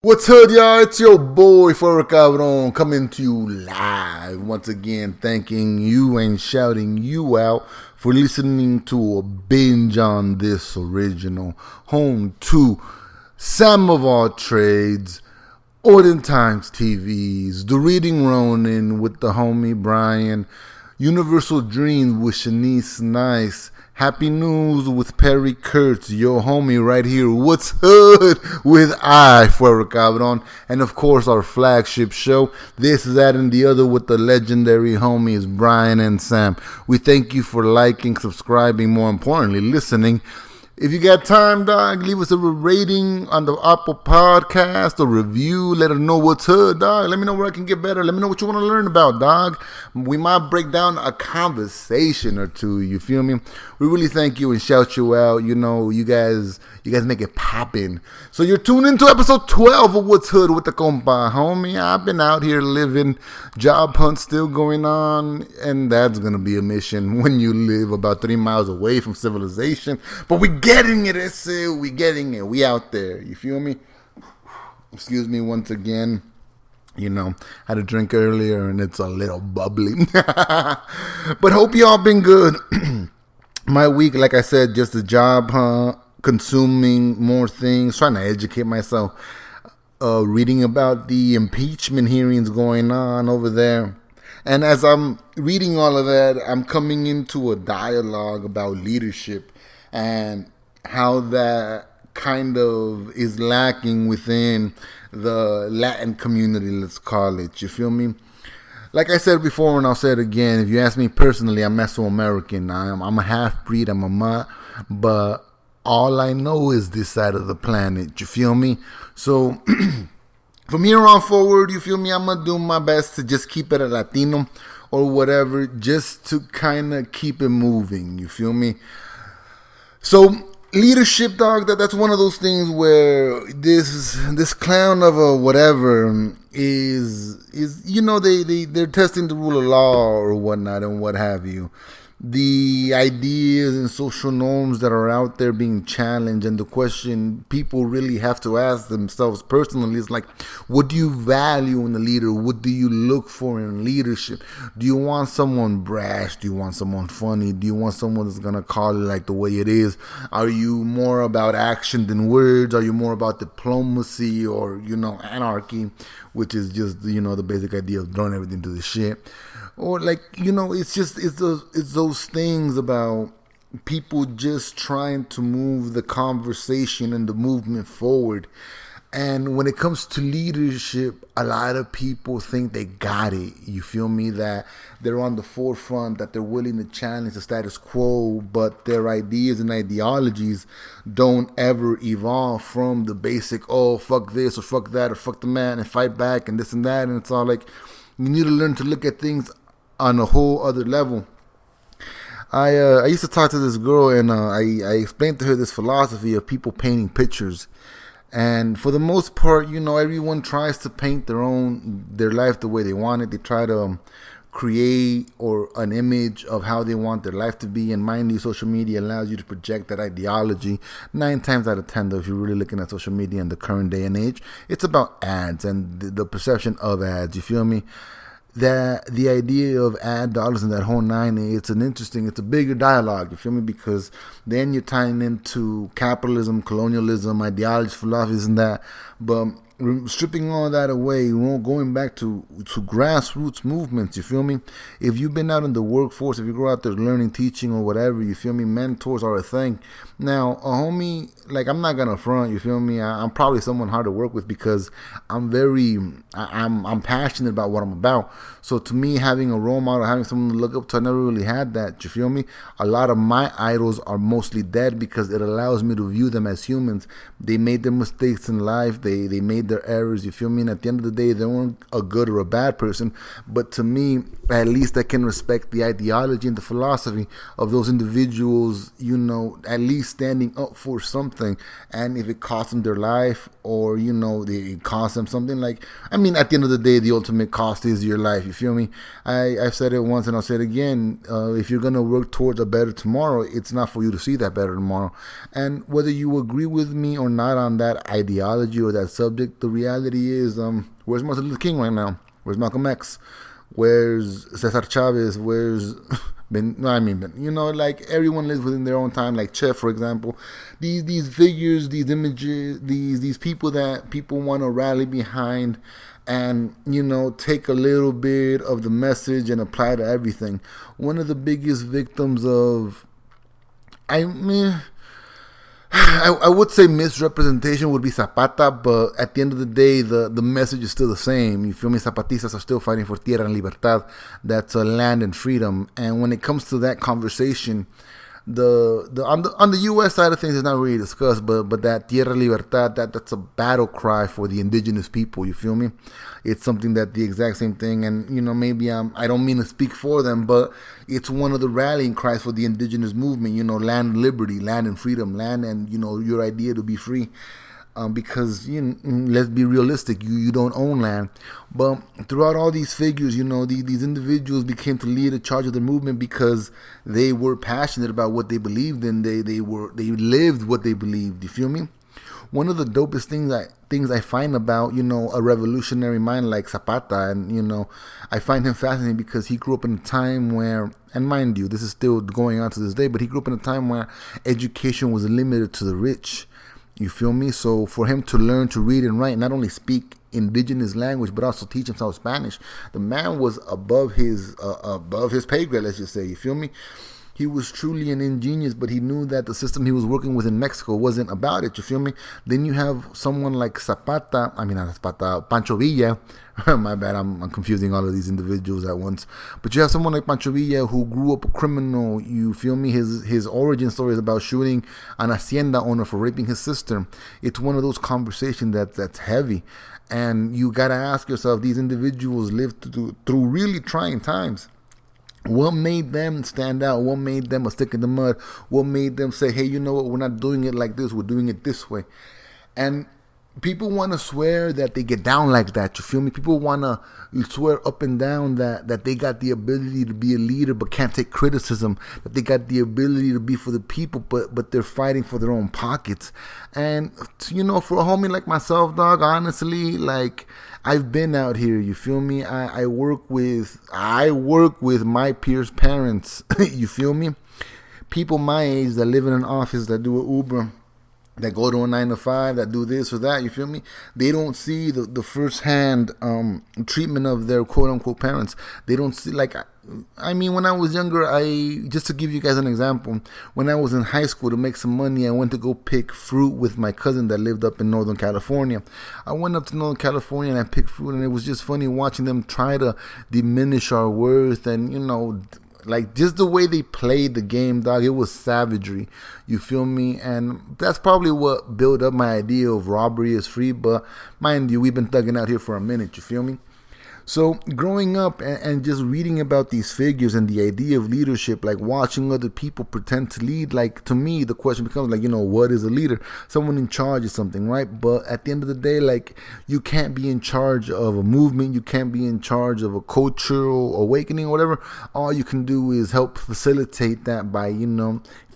What's up, y'all? It's your boy, Furry Cabron, coming to you live. Once again, thanking you and shouting you out for listening to a binge on this original. Home to some of our trades, Olden Times TVs, The Reading Ronin with the homie Bryan, Universal Dreams with Shanice Nice, Happy News with Perry Kurtz, your homie right here. What's Hood with Fuera Cabron. And of course, our flagship show, This, That, and the Other with the legendary homies Bryan and Sam. We thank you for liking, subscribing, more importantly, listening. If you got time, dog, leave us a rating on the Apple Podcast, a review. Let us know what's hood, dog. Let me know where I can get better. Let me know what you want to learn about, dog. We might break down a conversation or two. You feel me? We really thank you and shout you out. You know, you guys make it poppin'. So you're tuned into episode 12 of What's Hood with the Compa, homie. I've been out here living, job hunt still going on, and that's gonna be a mission when you live about 3 miles away from civilization. But we getting it, we getting it. We out there. You feel me? Excuse me once again. You know, had a drink earlier and it's a little bubbly. But hope y'all been good. My week, like I said, just a job hunt, consuming more things, trying to educate myself, reading about the impeachment hearings going on over there. And as I'm reading all of that, I'm coming into a dialogue about leadership and how that kind of is lacking within the Latin community, let's call it. You feel me? Like I said before, and I'll say it again, if you ask me personally, I'm Mesoamerican. I'm a half-breed, I'm a mutt, but all I know is this side of the planet. You feel me? So from here on forward, you feel me, I'm going to do my best to just keep it a Latino or whatever, just to kind of keep it moving. You feel me? So leadership, dog, that's one of those things where this clown of a whatever is you know, they're testing the rule of law or whatnot and what have you. The ideas and social norms that are out there being challenged, and the question people really have to ask themselves personally is like, what do you value in a leader? What do you look for in leadership? Do you want someone brash? Do you want someone funny? Do you want someone that's gonna call it like the way it is? Are you more about action than words? Are you more about diplomacy or, you know, anarchy, which is just, you know, the basic idea of throwing everything to the shit? Or like, you know, it's those things about people just trying to move the conversation and the movement forward. And when it comes to leadership, a lot of people think they got it. You feel me? That they're on the forefront, that they're willing to challenge the status quo, but their ideas and ideologies don't ever evolve from the basic, oh, fuck this or fuck that or fuck the man and fight back and this and that. And it's all like, you need to learn to look at things on a whole other level. I used to talk to this girl, and I explained to her this philosophy of people painting pictures. And for the most part, you know, everyone tries to paint their life the way they want it. They try to create or an image of how they want their life to be. And mind you, social media allows you to project that ideology. 9 times out of 10, though, if you're really looking at social media in the current day and age, it's about ads and the perception of ads. You feel me? That the idea of ad dollars and that whole nine, it's a bigger dialogue, you feel me? Because then you're tying into capitalism, colonialism, ideology, philosophies and that. But stripping all that away, going back to grassroots movements, you feel me? If you've been out in the workforce, if you go out there learning, teaching or whatever, you feel me? Mentors are a thing. Now, a homie, like, I'm not gonna front, you feel me? I'm probably someone hard to work with because I'm passionate about what I'm about. So to me, having a role model, having someone to look up to, I never really had that, you feel me? A lot of my idols are mostly dead because it allows me to view them as humans. They made their mistakes in life, they made their errors, you feel me? And at the end of the day, they weren't a good or a bad person, but to me, at least I can respect the ideology and the philosophy of those individuals, you know, at least standing up for something. And if it costs them their life, or, you know, it costs them something, like, I mean, at the end of the day, the ultimate cost is your life, you feel me? I've said it once and I'll say it again. If you're going to work towards a better tomorrow, it's not for you to see that better tomorrow. And whether you agree with me or not on that ideology or that subject, the reality is, where's Martin Luther King right now? Where's Malcolm X? Where's Cesar Chavez? Where's like everyone lives within their own time. Like Che, for example, these figures, these images, these people that people want to rally behind, and take a little bit of the message and apply to everything. One of the biggest victims of, I would say misrepresentation would be Zapata, but at the end of the day, the message is still the same. You feel me? Zapatistas are still fighting for tierra and libertad. That's land and freedom. And when it comes to that conversation, on the U.S. side of things, it's not really discussed, but that tierra libertad, that's a battle cry for the indigenous people. You feel me? It's something that the exact same thing, and maybe I don't mean to speak for them, but it's one of the rallying cries for the indigenous movement. Land and liberty, land and freedom, land and your idea to be free. Because let's be realistic, you don't own land. But throughout all these figures, these individuals became to lead a charge of the movement because they were passionate about what they believed in. They lived what they believed. You feel me? One of the dopest things I find about a revolutionary mind like Zapata, and I find him fascinating because he grew up in a time where, and mind you, this is still going on to this day, but he grew up in a time where education was limited to the rich. You feel me? So for him to learn to read and write, not only speak indigenous language, but also teach himself Spanish, the man was above his pay grade, let's just say. You feel me? He was truly an ingenious, but he knew that the system he was working with in Mexico wasn't about it. You feel me? Then you have someone like Pancho Villa. My bad, I'm confusing all of these individuals at once. But you have someone like Pancho Villa who grew up a criminal. You feel me? His origin story is about shooting an hacienda owner for raping his sister. It's one of those conversations that's heavy. And you got to ask yourself, these individuals lived through really trying times. What made them stand out? What made them a stick in the mud? What made them say, hey, you know what? We're not doing it like this. We're doing it this way. And people want to swear that they get down like that. You feel me? People want to swear up and down that they got the ability to be a leader but can't take criticism. That they got the ability to be for the people but they're fighting for their own pockets. And, for a homie like myself, dog, honestly, like, I've been out here, you feel me? I work with my peers' parents, you feel me? People my age that live in an office, that do an Uber, that go to a 9 to 5, that do this or that, you feel me? They don't see the first-hand treatment of their quote-unquote parents. They don't see, like, when I was younger, just to give you guys an example, when I was in high school to make some money, I went to go pick fruit with my cousin that lived up in Northern California. I went up to Northern California and I picked fruit, and it was just funny watching them try to diminish our worth and, like just the way they played the game, dog, it was savagery. You feel me? And that's probably what built up my idea of robbery is free. But mind you, we've been thugging out here for a minute. You feel me? So growing up and just reading about these figures and the idea of leadership, like watching other people pretend to lead, like to me, the question becomes like, what is a leader? Someone in charge of something, right? But at the end of the day, like you can't be in charge of a movement. You can't be in charge of a cultural awakening or whatever. All you can do is help facilitate that by,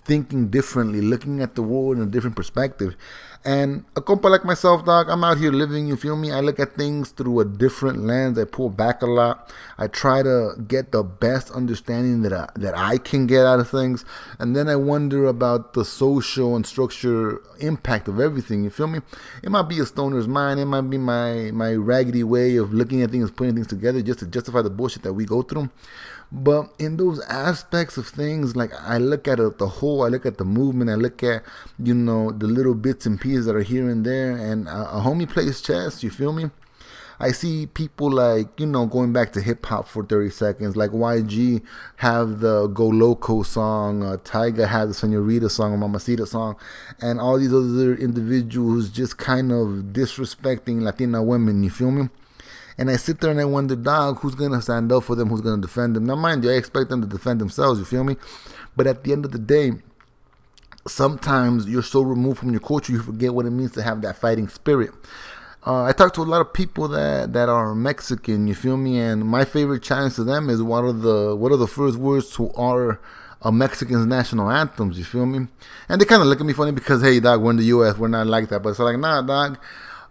thinking differently, looking at the world in a different perspective. And a compa like myself, dog, I'm out here living, you feel me? I look at things through a different lens. I pull back a lot. I try to get the best understanding that I can get out of things. And then I wonder about the social and structure impact of everything, you feel me? It might be a stoner's mind. It might be my raggedy way of looking at things, putting things together just to justify the bullshit that we go through. But in those aspects of things, like I look at the whole, I look at the movement, I look at, the little bits and pieces that are here and there, and a homie plays chess, you feel me? I see people like, going back to hip hop for 30 seconds, like YG have the Go Loco song, Tyga have the Señorita song, or Mamacita song, and all these other individuals just kind of disrespecting Latina women, you feel me? And I sit there and I wonder, dog, who's going to stand up for them? Who's going to defend them? Now, mind you, I expect them to defend themselves, you feel me? But at the end of the day, sometimes you're so removed from your culture, you forget what it means to have that fighting spirit. I talk to a lot of people that are Mexican, you feel me? And my favorite challenge to them is what are the first words to our Mexican's national anthems, you feel me? And they kind of look at me funny because, hey, dog, we're in the U.S., we're not like that. But it's like, nah, dog.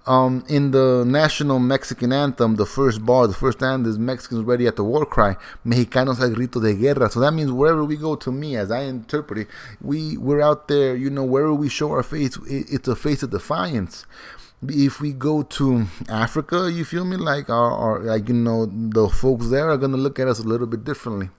In the national Mexican anthem, the first bar, the first stand is Mexicans ready at the war cry, Mexicanos al grito de guerra. So that means wherever we go, to me, as I interpret it, we're out there, wherever we show our face, it's a face of defiance. If we go to Africa, you feel me, like the folks there are going to look at us a little bit differently.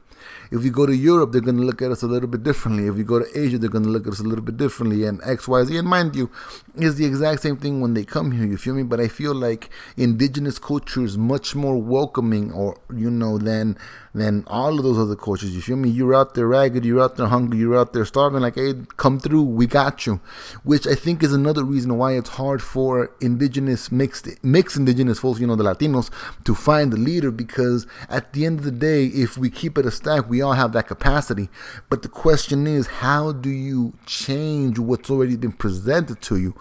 If we go to Europe, they're going to look at us a little bit differently. If we go to Asia, they're going to look at us a little bit differently. And X, Y, Z, and mind you, is the exact same thing when they come here, you feel me? But I feel like indigenous culture is much more welcoming, or, than all of those other cultures, you feel me? You're out there ragged, you're out there hungry, you're out there starving, like, hey, come through, we got you. Which I think is another reason why it's hard for indigenous, mixed indigenous folks, the Latinos, to find a leader, because at the end of the day, if we keep it a stack, we all have that capacity. But the question is, how do you change what's already been presented to you?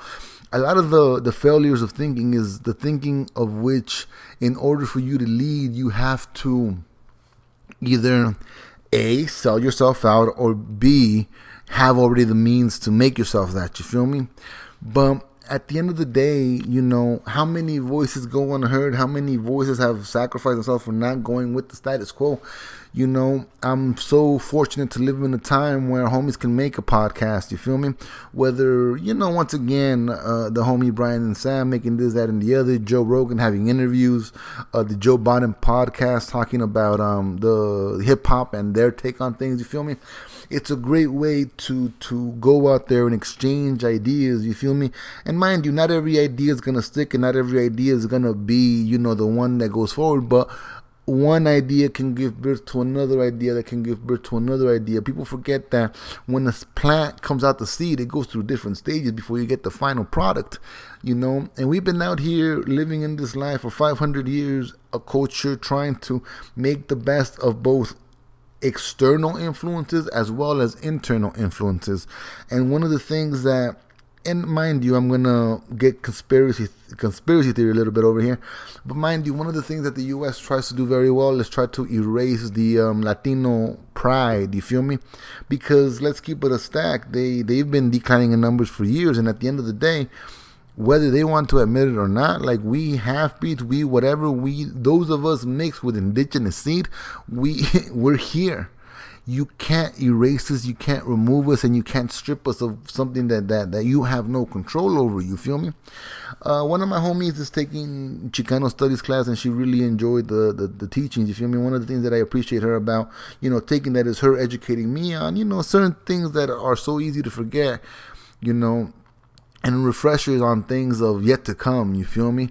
A lot of the failures of thinking is the thinking of which, in order for you to lead, you have to either A, sell yourself out, or B, have already the means to make yourself that, you feel me? But at the end of the day, how many voices go unheard? How many voices have sacrificed themselves for not going with the status quo? I'm so fortunate to live in a time where homies can make a podcast, you feel me? Whether, once again, the homie Bryan and Sam making this, that, and the other, Joe Rogan having interviews, the Joe Biden podcast talking about the hip-hop and their take on things, you feel me? It's a great way to go out there and exchange ideas, you feel me? And mind you, not every idea is going to stick, and not every idea is going to be, the one that goes forward, but one idea can give birth to another idea that can give birth to another idea. People forget that when a plant comes out the seed, it goes through different stages before you get the final product, And we've been out here living in this life for 500 years, a culture trying to make the best of both external influences as well as internal influences. And one of the things that, and mind you, I'm gonna get conspiracy theory a little bit over here, but mind you, one of the things that the U.S. tries to do very well is try to erase the Latino pride. You feel me? Because let's keep it a stack. They've been declining in numbers for years, and at the end of the day, whether they want to admit it or not, like, we half-breeds, those of us mixed with indigenous seed, we're here. You can't erase us, you can't remove us, and you can't strip us of something that you have no control over, you feel me? One of my homies is taking Chicano studies class, and she really enjoyed the teachings, you feel me? One of the things that I appreciate her about, taking that is her educating me on, certain things that are so easy to forget, and refreshers on things of yet to come, you feel me?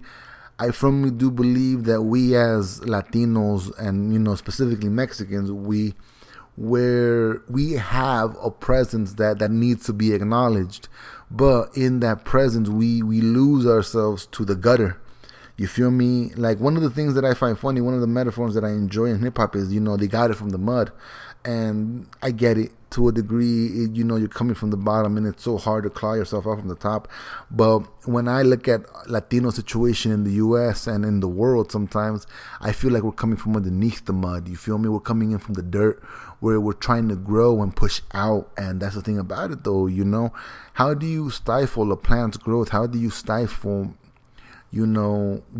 I firmly do believe that we as Latinos and, specifically Mexicans, we have a presence that needs to be acknowledged, but in that presence we lose ourselves to the gutter, you feel me? Like, one of the things that I find funny, one of the metaphors that I enjoy in hip-hop is, they got it from the mud, and I get it to a degree. You're coming from the bottom, and it's so hard to claw yourself up from the top. But when I look at Latino situation in the U.S. and in the world, sometimes I feel like we're coming from underneath the mud, you feel me? We're coming in from the dirt, where we're trying to grow and push out. And that's the thing about it, though. How do you stifle a plant's growth? How do you stifle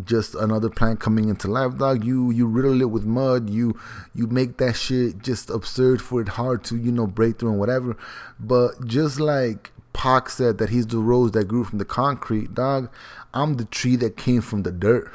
just another plant coming into life, dog? You riddle it with mud, you make that shit just absurd for it hard to, break through and whatever. But just like Pac said that he's the rose that grew from the concrete, dog, I'm the tree that came from the dirt.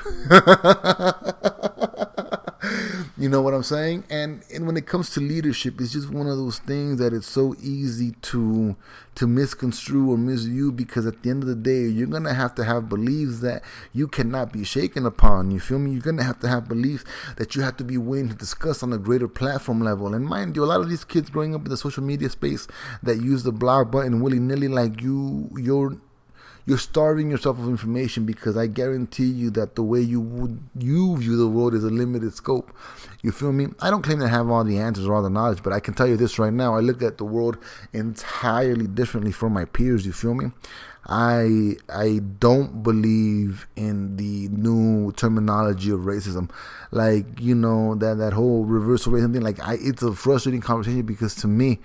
You know what I'm saying? And when it comes to leadership, it's just one of those things that it's so easy to misconstrue or misview, because at the end of the day, you're going to have beliefs that you cannot be shaken upon. You feel me? You're going to have beliefs that you have to be willing to discuss on a greater platform level. And mind you, a lot of these kids growing up in the social media space that use the blog button willy-nilly, like, you're starving yourself of information, because I guarantee you that the way you view the world is a limited scope. You feel me? I don't claim to have all the answers or all the knowledge, but I can tell you this right now. I look at the world entirely differently from my peers. You feel me? I don't believe in the new terminology of racism, like, that whole reversal racism thing. Like, it's a frustrating conversation, because to me,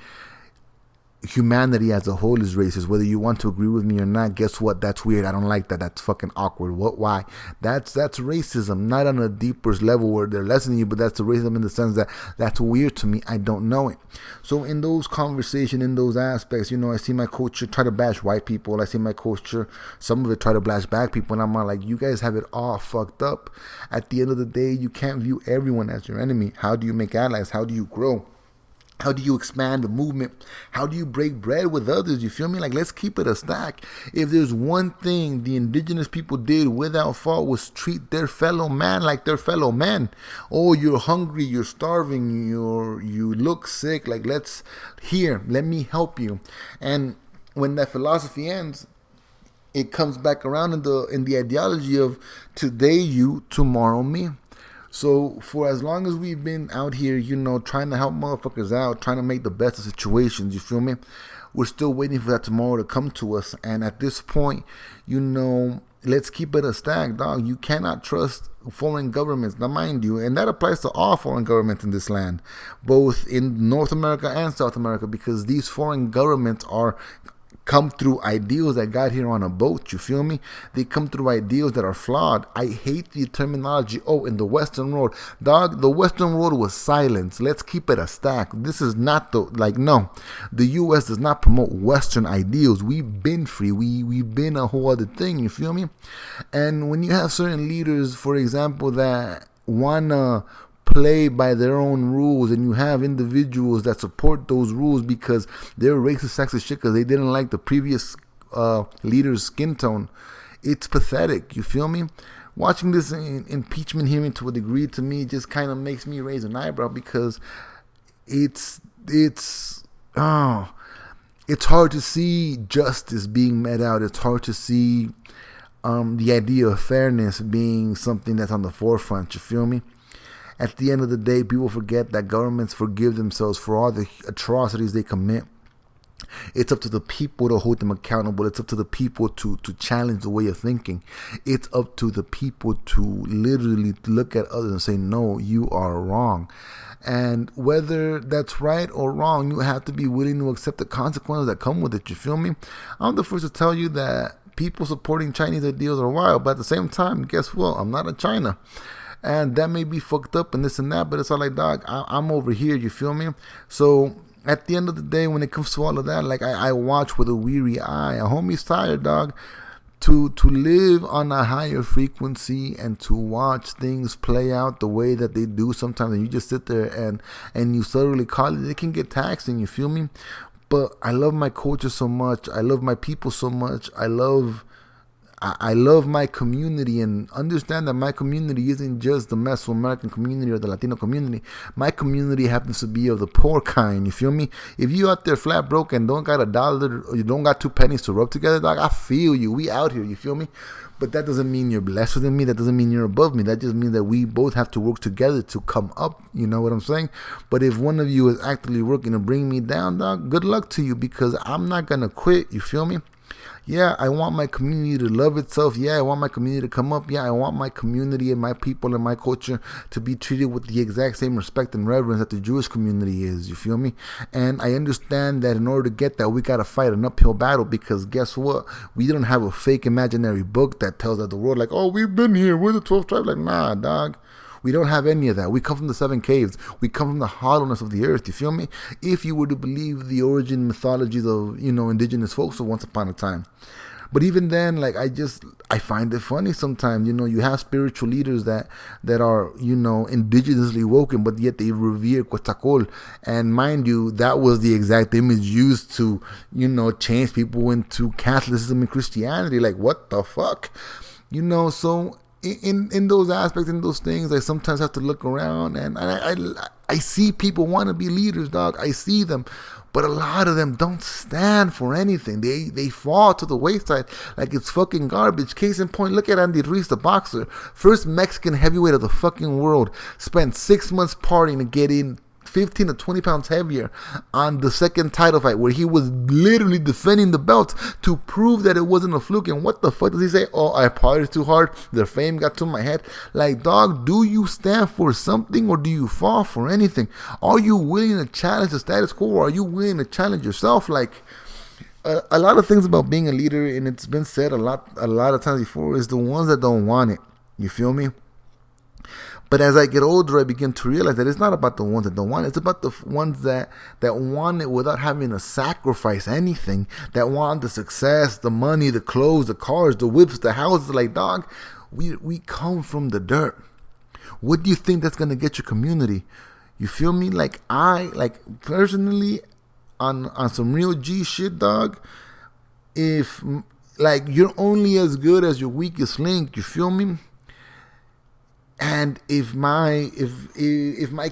humanity as a whole is racist. Whether you want to agree with me or not, guess what? That's weird. I don't like that. That's fucking awkward. What? Why? That's racism. Not on a deeper level where they're lessening you, but that's the racism in the sense that that's weird to me. I don't know it. So in those conversations, in those aspects, I see my culture try to bash white people. I see my culture, some of it try to bash black people, and I'm like, you guys have it all fucked up. At the end of the day, you can't view everyone as your enemy. How do you make allies? How do you grow? How do you expand the movement? How do you break bread with others? You feel me? Like, let's keep it a stack. If there's one thing the indigenous people did without fault was treat their fellow man like their fellow man. Oh, you're hungry, you're starving, you look sick. Like, let me help you. And when that philosophy ends, it comes back around in the ideology of today you, tomorrow me. So for as long as we've been out here, trying to help motherfuckers out, trying to make the best of situations, you feel me? We're still waiting for that tomorrow to come to us. And at this point, let's keep it a stack, dog. You cannot trust foreign governments. Now, mind you, and that applies to all foreign governments in this land, both in North America and South America, because these foreign governments come through ideals that got here on a boat, you feel me? They come through ideals that are flawed. I hate the terminology, in the Western world. Dog, the Western world was silence. Let's keep it a stack. This is not no. The U.S. does not promote Western ideals. We've been free. We've been a whole other thing, you feel me? And when you have certain leaders, for example, that wanna play by their own rules, and you have individuals that support those rules because they're racist, sexist shit because they didn't like the previous leader's skin tone, it's pathetic, you feel me? Watching this impeachment hearing to a degree, to me, just kind of makes me raise an eyebrow, because it's hard to see justice being met out. It's hard to see the idea of fairness being something that's on the forefront, you feel me? At the end of the day, people forget that governments forgive themselves for all the atrocities they commit. It's up to the people to hold them accountable. It's up to the people to challenge the way of thinking. It's up to the people to literally look at others and say, no, you are wrong. And whether that's right or wrong, you have to be willing to accept the consequences that come with it. You feel me? I'm the first to tell you that people supporting Chinese ideals are wild, but at the same time, guess what? I'm not in China. And that may be fucked up and this and that, but it's all like, dog, I'm over here, you feel me? So at the end of the day, when it comes to all of that, like, I watch with a weary eye. A homie's tired, dog. To live on a higher frequency and to watch things play out the way that they do sometimes, and you just sit there and you thoroughly call it can get taxing, you feel me? But I love my culture so much. I love my people so much. I love my community, and understand that my community isn't just the Mesoamerican community or the Latino community. My community happens to be of the poor kind, you feel me? If you out there flat broke and don't got $1 or you don't got 2 pennies to rub together, dog, I feel you. We out here, you feel me? But that doesn't mean you're lesser than me. That doesn't mean you're above me. That just means that we both have to work together to come up. You know what I'm saying? But if one of you is actively working to bring me down, dog, good luck to you, because I'm not going to quit. You feel me? Yeah, I want my community to love itself. Yeah, I want my community to come up. Yeah, I want my community and my people and my culture to be treated with the exact same respect and reverence that the Jewish community is. You feel me? And I understand that in order to get that, we got to fight an uphill battle, because guess what? We don't have a fake imaginary book that tells the world like, oh, we've been here. We're the 12 tribes. Like, nah, dog. We don't have any of that. We come from the 7 caves. We come from the hollowness of the earth. You feel me? If you were to believe the origin mythologies of, indigenous folks of once upon a time. But even then, like, I find it funny sometimes. You have spiritual leaders that are, indigenously woken, but yet they revere Quetzalcoatl. And mind you, that was the exact image used to, change people into Catholicism and Christianity. Like, what the fuck? So in those aspects, in those things, I sometimes have to look around, and I see people want to be leaders, dog. I see them, but a lot of them don't stand for anything. They fall to the wayside like it's fucking garbage. Case in point, look at Andy Ruiz, the boxer, first Mexican heavyweight of the fucking world, spent 6 months partying to get in 15 to 20 pounds heavier on the second title fight where he was literally defending the belt to prove that it wasn't a fluke. And what the fuck does he say? Oh, I partied too hard. The fame got to my head. Like, dog, do you stand for something or do you fall for anything? Are you willing to challenge the status quo or are you willing to challenge yourself? Like, a lot of things about being a leader, and it's been said a lot of times before, is the ones that don't want it. You feel me? But as I get older, I begin to realize that it's not about the ones that don't want it. It's about the ones that want it without having to sacrifice anything. That want the success, the money, the clothes, the cars, the whips, the houses. Like, dog, we come from the dirt. What do you think that's going to get your community? You feel me? Like, personally, on some real G shit, dog, if, like, you're only as good as your weakest link, you feel me? And if my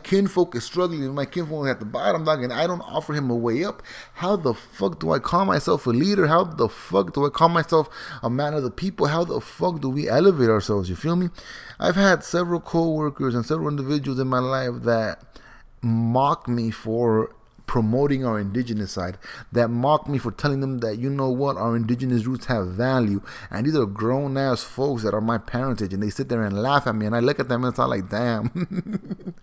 kinfolk is struggling, if my kinfolk is at the bottom, dog, and I don't offer him a way up, how the fuck do I call myself a leader? How the fuck do I call myself a man of the people? How the fuck do we elevate ourselves? You feel me? I've had several co-workers and several individuals in my life that mock me for promoting our indigenous side, that mock me for telling them that, you know what, our indigenous roots have value. And these are grown ass folks that are my parentage, and they sit there and laugh at me, and I look at them and it's all like, damn.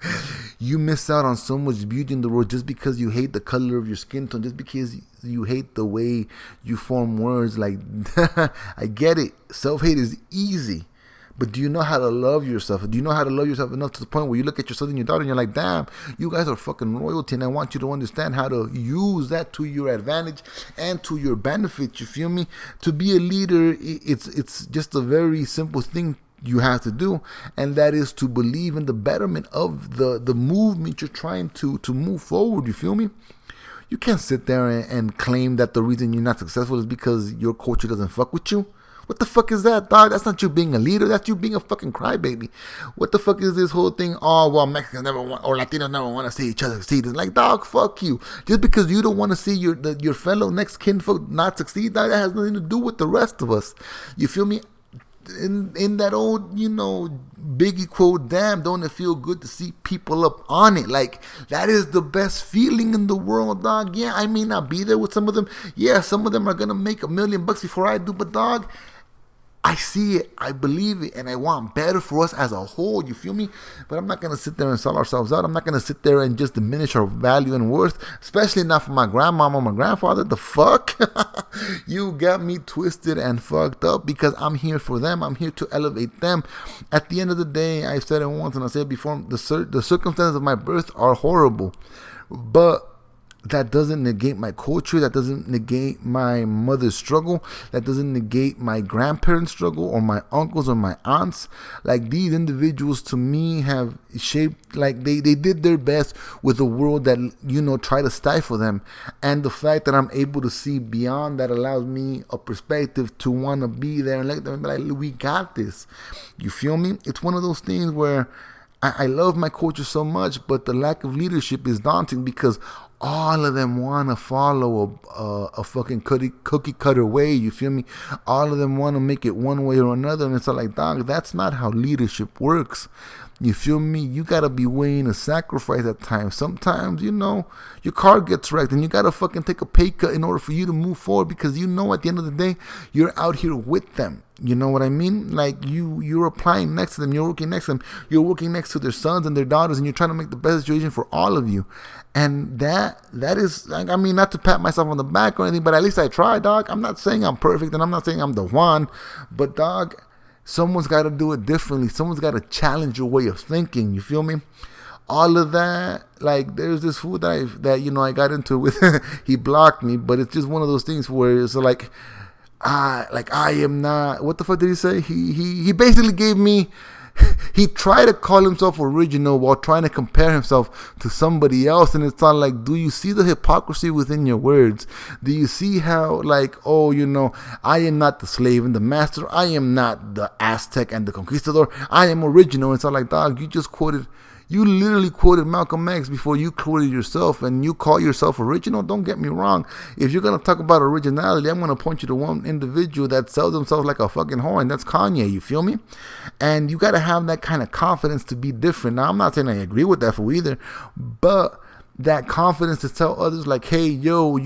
You miss out on so much beauty in the world just because you hate the color of your skin tone, just because you hate the way you form words. Like, I get it, self-hate is easy. But do you know how to love yourself? Do you know how to love yourself enough to the point where you look at your son and your daughter and you're like, damn, you guys are fucking royalty, and I want you to understand how to use that to your advantage and to your benefit. You feel me? To be a leader, it's just a very simple thing you have to do, and that is to believe in the betterment of the movement you're trying to move forward. You feel me? You can't sit there and claim that the reason you're not successful is because your culture doesn't fuck with you. What the fuck is that, dog? That's not you being a leader. That's you being a fucking crybaby. What the fuck is this whole thing? Oh, well, Mexicans never want, or Latinos never want to see each other succeed. It's like, dog, fuck you. Just because you don't want to see your fellow next kinfolk not succeed, dog, that has nothing to do with the rest of us. You feel me? In that old, you know, Biggie quote, damn, don't it feel good to see people up on it? Like, that is the best feeling in the world, dog. Yeah, I may not be there with some of them. Yeah, some of them are going to make $1 million before I do, but dog, I see it, I believe it, and I want better for us as a whole, you feel me? But I'm not going to sit there and sell ourselves out. I'm not going to sit there and just diminish our value and worth, especially not for my grandmama or my grandfather. The fuck? You got me twisted and fucked up, because I'm here for them. I'm here to elevate them. At the end of the day, I said it once and I said it before, the circumstances of my birth are horrible, but that doesn't negate my culture. That doesn't negate my mother's struggle. That doesn't negate my grandparents' struggle or my uncles or my aunts. Like, these individuals to me have shaped, like, they did their best with a world that, you know, try to stifle them. And the fact that I'm able to see beyond that allows me a perspective to want to be there and let them be like, we got this. You feel me? It's one of those things where I love my culture so much, but the lack of leadership is daunting, because all of them want to follow a fucking cookie cutter way. You feel me? All of them want to make it one way or another. And it's like, dog, that's not how leadership works. You feel me? You got to be willing to sacrifice at times. Sometimes, you know, your car gets wrecked and you got to fucking take a pay cut in order for you to move forward, because you know at the end of the day, you're out here with them. You know what I mean? Like, you're applying next to them. You're working next to them. You're working next to their sons and their daughters, and you're trying to make the best situation for all of you. And that is, like, I mean, not to pat myself on the back or anything, but at least I try, dog. I'm not saying I'm perfect, and I'm not saying I'm the one, but, dog, someone's got to do it differently. Someone's got to challenge your way of thinking. You feel me? All of that, like, there's this fool that you know, I got into with. He blocked me, but it's just one of those things where it's like, I am not. What the fuck did he say? He basically gave me. He tried to call himself original while trying to compare himself to somebody else, and it's not like, do you see the hypocrisy within your words? Do you see how, like, oh, you know, I am not the slave and the master, I am not the Aztec and the conquistador, I am original? It's not like, dog, you literally quoted Malcolm X before you quoted yourself, and you call yourself original. Don't get me wrong. If you're going to talk about originality, I'm going to point you to one individual that sells himself like a fucking horn. That's Kanye. You feel me? And you got to have that kind of confidence to be different. Now, I'm not saying I agree with that for either, but that confidence to tell others like, hey, yo,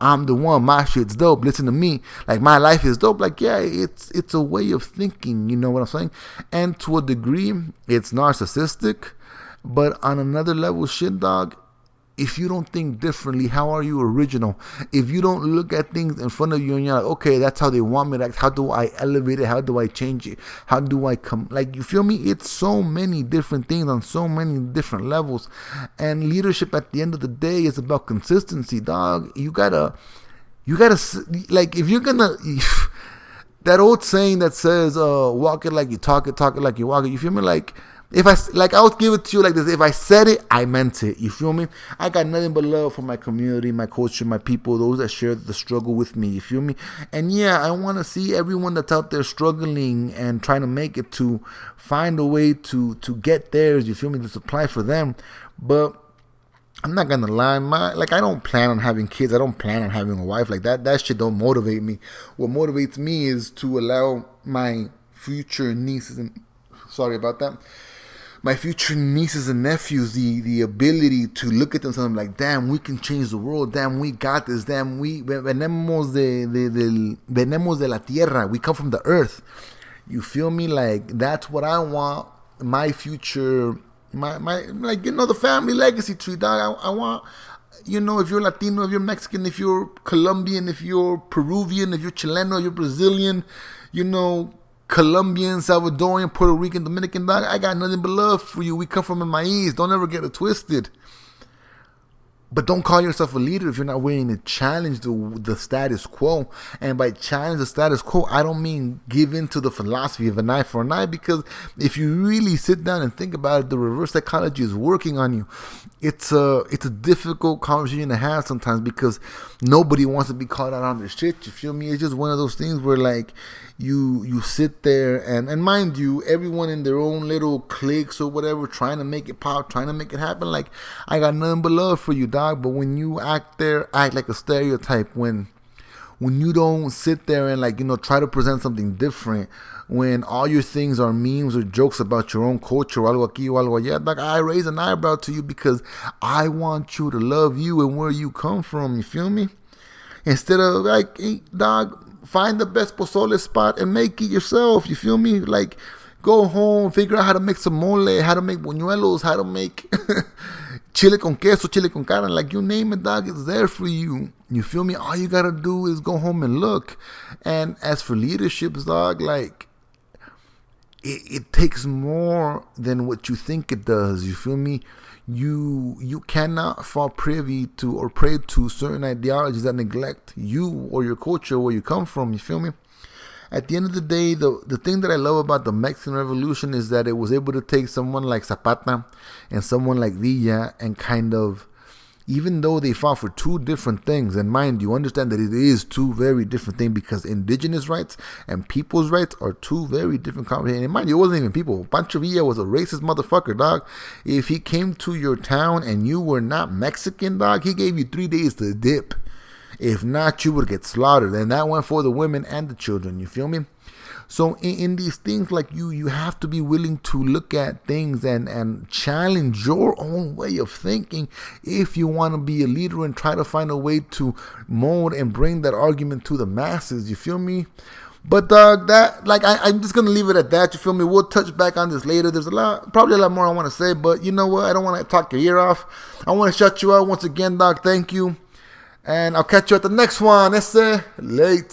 I'm the one, my shit's dope, listen to me, like my life is dope. Like, yeah, it's a way of thinking, you know what I'm saying? And to a degree it's narcissistic, but on another level, shit, dog, if you don't think differently, how are you original? If you don't look at things in front of you and you're like, okay, that's how they want me to act, how do I elevate it? How do I change it? How do I come? Like, you feel me? It's so many different things on so many different levels. And leadership at the end of the day is about consistency, dog. You gotta, like, if you're gonna, that old saying that says, walk it like you talk it like you walk it. You feel me? Like, I'll give it to you like this. If I said it, I meant it. You feel me? I got nothing but love for my community, my culture, my people, those that share the struggle with me. You feel me? And yeah, I want to see everyone that's out there struggling and trying to make it, to find a way to get theirs. You feel me? To supply for them. But I'm not gonna lie, I don't plan on having kids. I don't plan on having a wife. Like that shit don't motivate me. What motivates me is to allow my future nieces and my future nieces and nephews the ability to look at themselves like, damn, we can change the world, damn, we got this, damn, we venimos de la tierra, we come from the earth. You feel me? Like, that's what I want my future, my like, the family legacy tree, dog. I want, if you're Latino, if you're Mexican, if you're Colombian, if you're Peruvian, if you're Chileno, if you're Brazilian, Colombian, Salvadorian, Puerto Rican, Dominican, dog, I got nothing but love for you. We come from the maíz. Don't ever get it twisted. But don't call yourself a leader if you're not willing to challenge the status quo. And by challenge the status quo, I don't mean give in to the philosophy of an eye for an eye, because if you really sit down and think about it, the reverse psychology is working on you. It's a difficult conversation to have sometimes, because nobody wants to be called out on their shit. You feel me? It's just one of those things where, like, you sit there and mind you, everyone in their own little cliques or whatever, trying to make it pop, trying to make it happen. Like, I got nothing but love for you, dog. But when you act like a stereotype, when you don't sit there and, like, try to present something different, when all your things are memes or jokes about your own culture, or algo aquí, or algo allá, dog, I raise an eyebrow to you, because I want you to love you and where you come from. You feel me? Instead of, like, hey, dog, find the best pozole spot and make it yourself. You feel me? Like, go home, figure out how to make some mole, how to make buñuelos, how to make chile con queso, chile con carne, like, you name it, dog, it's there for you. You feel me? All you gotta do is go home and look. And as for leaderships, dog, like, it takes more than what you think it does. You feel me? You cannot fall privy to or prey to certain ideologies that neglect you or your culture, where you come from. You feel me? At the end of the day, the thing that I love about the Mexican Revolution is that it was able to take someone like Zapata and someone like Villa and kind of, even though they fought for two different things, and mind you, understand that it is two very different things, because indigenous rights and people's rights are two very different conversations. And mind you, it wasn't even people. Pancho Villa was a racist motherfucker, dog. If he came to your town and you were not Mexican, dog, he gave you 3 days to dip. If not, you would get slaughtered. And that went for the women and the children. You feel me? So in these things, like, you have to be willing to look at things and challenge your own way of thinking if you want to be a leader and try to find a way to mold and bring that argument to the masses. You feel me? But I'm just gonna leave it at that. You feel me? We'll touch back on this later. There's probably a lot more I want to say, but you know what? I don't want to talk your ear off. I want to shut you out once again, dog. Thank you, and I'll catch you at the next one. Late.